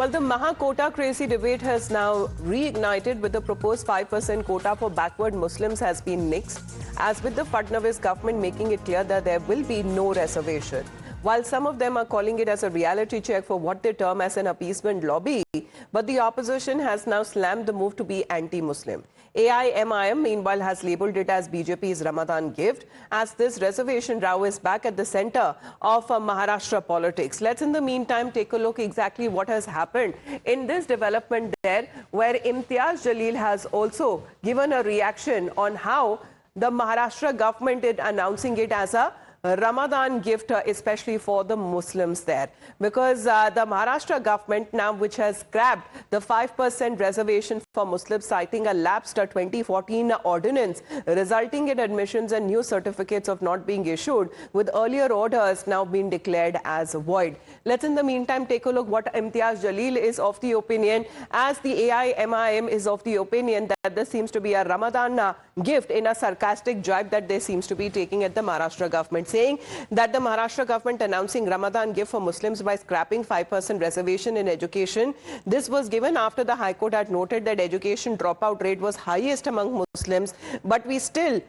Well, the Maha-quota crazy debate has now reignited with the proposed 5% quota for backward Muslims has been nixed, as with the Fadnavis government making it clear that there will be no reservation. While some of them are calling it as a reality check for what they term as an appeasement lobby, but the opposition has now slammed the move to be anti-Muslim. AIMIM, meanwhile, has labelled it as BJP's Ramadan gift, as this reservation row is back at the centre of Maharashtra politics. Let's, in the meantime, take a look exactly what has happened in this development there, where Imtiaz Jalil has also given a reaction on how the Maharashtra government is announcing it as a Ramadan gift, especially for the Muslims there. Because the Maharashtra government now, which has scrapped the 5% reservation for Muslims, citing a lapsed 2014 ordinance, resulting in admissions and new certificates of not being issued, with earlier orders now being declared as void. Let's, in the meantime, take a look what Imtiaz Jalil is of the opinion, as the AIMIM is of the opinion that this seems to be a Ramadan gift in a sarcastic jibe that they seems to be taking at the Maharashtra government, saying that the Maharashtra government announcing Ramadan gift for Muslims by scrapping 5% reservation in education. This was given after the High Court had noted that education dropout rate was highest among Muslims, but we still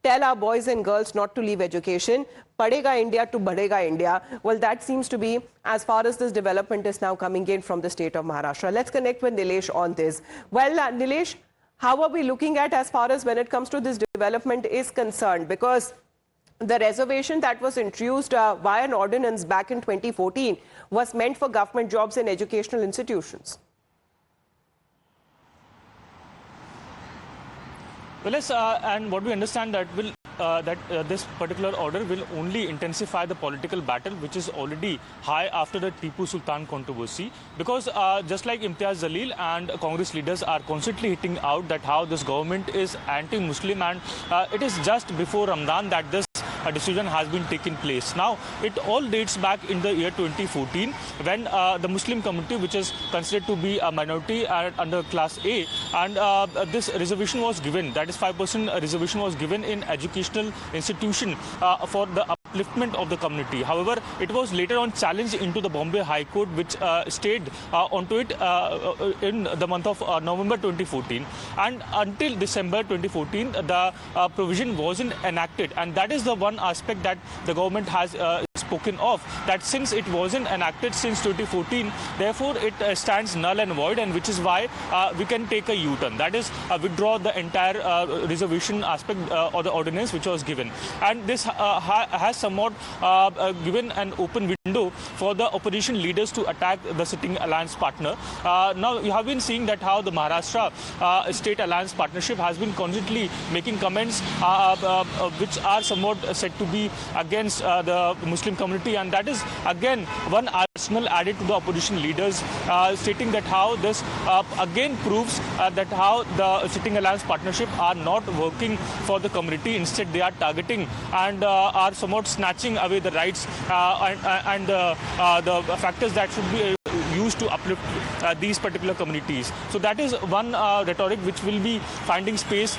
tell our boys and girls not to leave education. Padega India to Badega India. Well, that seems to be as far as this development is now coming in from the state of Maharashtra. Let's connect with Nilesh on this. Well, Nilesh, how are we looking at as far as when it comes to this development is concerned? Because the reservation that was introduced via an ordinance back in 2014 was meant for government jobs in educational institutions. Well, yes, and what we understand that this particular order will only intensify the political battle, which is already high after the Tipu Sultan controversy. Because just like Imtiaz Jalil and Congress leaders are constantly hitting out that how this government is anti-Muslim, and it is just before Ramadan that this a decision has been taken place. Now, it all dates back in the year 2014 when the Muslim community, which is considered to be a minority under Class A, and this reservation was given, that is 5% reservation was given in educational institution for the upliftment of the community. However, it was later on challenged into the Bombay High Court, which stayed onto it in the month of November 2014. And until December 2014, the provision wasn't enacted. And that is the one aspect that the government has spoken of, that since it wasn't enacted since 2014, therefore it stands null and void, and which is why we can take a U-turn. That is, withdraw the entire reservation aspect or the ordinance which was given. And this has somewhat given an open window for the opposition leaders to attack the sitting alliance partner. Now, you have been seeing that how the Maharashtra State Alliance Partnership has been constantly making comments which are somewhat said to be against the Muslim community, and that is again one arsenal added to the opposition leaders, stating that how this again proves that how the sitting alliance partnership are not working for the community. Instead, they are targeting and are somewhat snatching away the rights and the factors that should be used to uplift these particular communities. So that is one rhetoric which will be finding space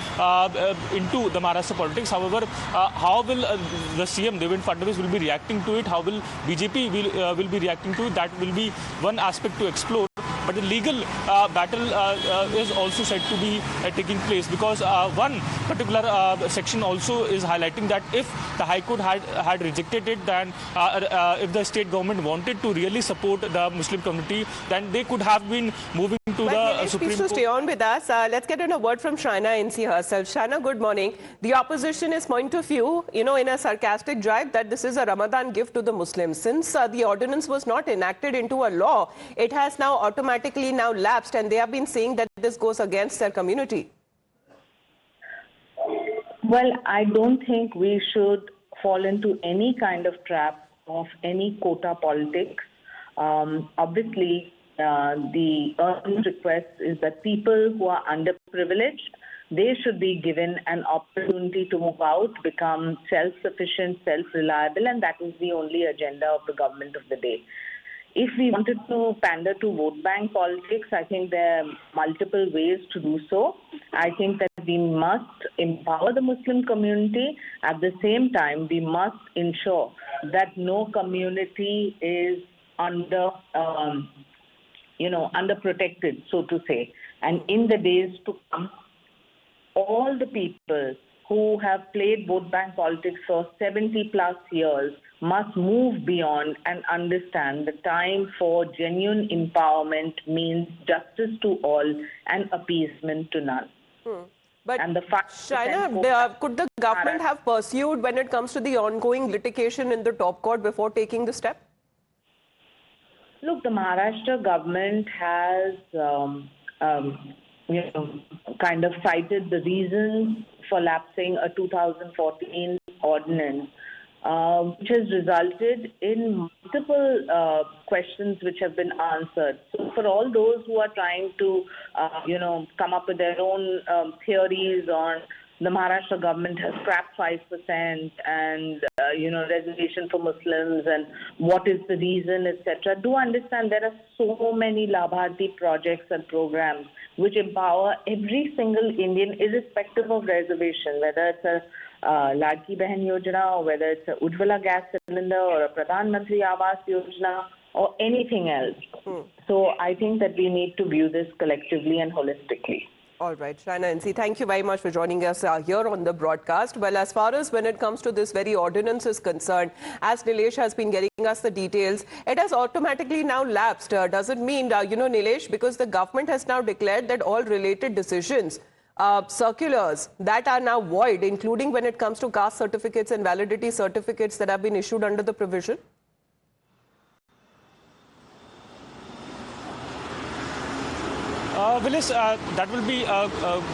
into the Maharashtra politics. However, how will the CM Devendra Fadnavis will be reacting to it? How will BJP will be reacting to it? That will be one aspect to explore. But the legal battle is also said to be taking place, because one particular section also is highlighting that if the High Court had rejected it, then if the state government wanted to really support the Muslim community, then they could have been moving to the Supreme Court. Stay on with us. Let's get in a word from Shaina NC herself. Shaina, good morning. The opposition's point of view, in a sarcastic jibe that this is a Ramadan gift to the Muslims. Since the ordinance was not enacted into a law, it has now automatically now lapsed, and they have been saying that this goes against their community. Well, I don't think we should fall into any kind of trap of any quota politics. Obviously, the urgent request is that people who are underprivileged, they should be given an opportunity to move out, become self-sufficient, self-reliable, and that is the only agenda of the government of the day. If we wanted to pander to vote bank politics, I think there are multiple ways to do so. I think that we must empower the Muslim community. At the same time, we must ensure that no community is under underprotected, so to say. And in the days to come, all the people who have played vote bank politics for 70 plus years must move beyond and understand the time for genuine empowerment means justice to all and appeasement to none. But And the fact Shaina, could the government have pursued when it comes to the ongoing litigation in the top court before taking the step? Look, the Maharashtra government has kind of cited the reasons for lapsing a 2014 ordinance, which has resulted in multiple questions which have been answered. So for all those who are trying to, come up with their own theories on the Maharashtra government has scrapped 5% and, reservation for Muslims and what is the reason, etc. Do understand there are so many Labharti projects and programs which empower every single Indian irrespective of reservation, whether it's a Ladki Behan Yojana or whether it's a Ujjwala gas cylinder or a Pradhan Mantri Awas Yojana or anything else. So I think that we need to view this collectively and holistically. All right, Shaina NC, thank you very much for joining us here on the broadcast. Well, as far as when it comes to this very ordinance is concerned, as Nilesh has been getting us the details, it has automatically now lapsed. Does it mean, Nilesh, because the government has now declared that all related decisions, circulars that are now void, including when it comes to caste certificates and validity certificates that have been issued under the provision? Willis, that will be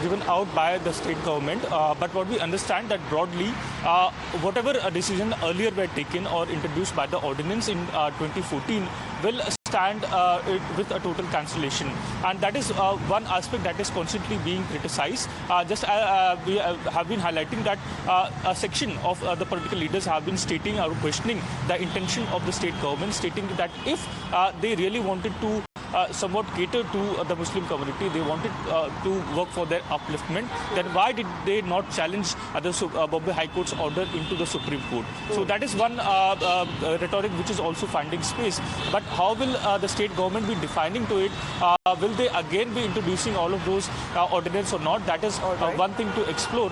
given out by the state government. But what we understand that broadly, whatever decision earlier were taken or introduced by the ordinance in 2014 will stand with a total cancellation. And that is one aspect that is constantly being criticized. We have been highlighting that a section of the political leaders have been stating or questioning the intention of the state government, stating that if they really wanted to somewhat cater to the Muslim community, they wanted to work for their upliftment, then why did they not challenge the Bombay High Court's order into the Supreme Court? So that is one rhetoric which is also finding space. But how will the state government be defining to it? Will they again be introducing all of those ordinances or not? That is one thing to explore.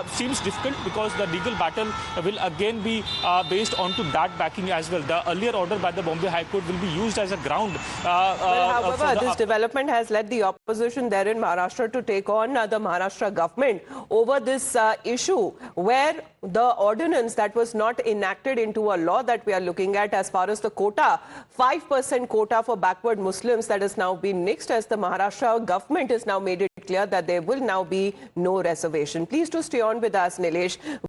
Seems difficult because the legal battle will again be based onto that backing as well. The earlier order by the Bombay High Court will be used as a ground. However, this development has led the opposition there in Maharashtra to take on the Maharashtra government over this issue where the ordinance that was not enacted into a law that we are looking at as far as the quota, 5% quota for backward Muslims that has now been nixed, as the Maharashtra government has now made it clear that there will now be no reservation. Please do stay on with us, Nilesh.